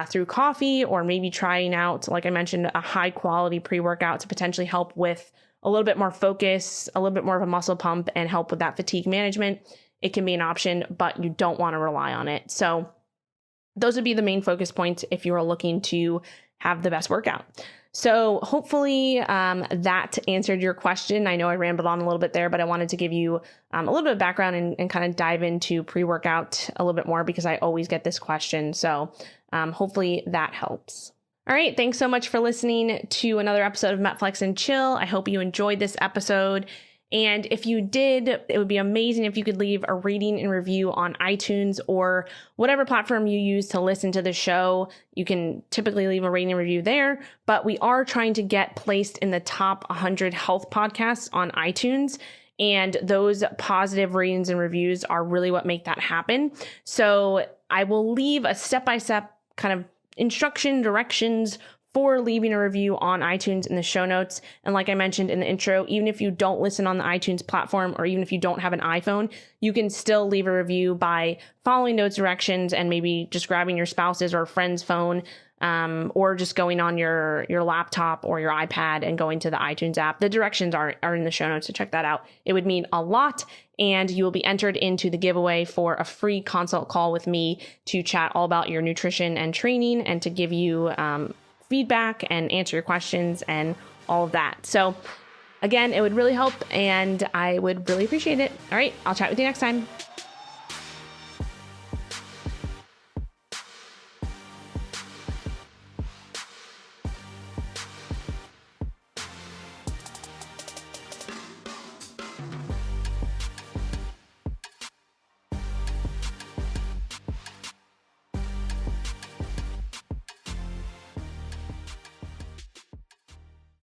[SPEAKER 1] through coffee, or maybe trying out, like I mentioned, a high quality pre-workout to potentially help with a little bit more focus, a little bit more of a muscle pump, and help with that fatigue management. It can be an option, but you don't want to rely on it. So those would be the main focus points if you are looking to have the best workout. So hopefully that answered your question. I know I rambled on a little bit there, but I wanted to give you a little bit of background and kind of dive into pre-workout a little bit more, because I always get this question. So hopefully that helps. All right. Thanks so much for listening to another episode of Metflex and Chill. I hope you enjoyed this episode. And if you did, it would be amazing if you could leave a rating and review on iTunes or whatever platform you use to listen to the show. You can typically leave a rating and review there, but we are trying to get placed in the top 100 health podcasts on iTunes. And those positive ratings and reviews are really what make that happen. So I will leave a step-by-step kind of directions for leaving a review on iTunes in the show notes. And like I mentioned in the intro, even if you don't listen on the iTunes platform, or even if you don't have an iPhone, you can still leave a review by following those directions and maybe just grabbing your spouse's or friend's phone, or just going on your laptop or your iPad and going to the iTunes app. The directions are in the show notes, so check that out. It would mean a lot, and you will be entered into the giveaway for a free consult call with me to chat all about your nutrition and training, and to give you feedback and answer your questions and all of that. So again, it would really help, and I would really appreciate it. All right, I'll chat with you next time.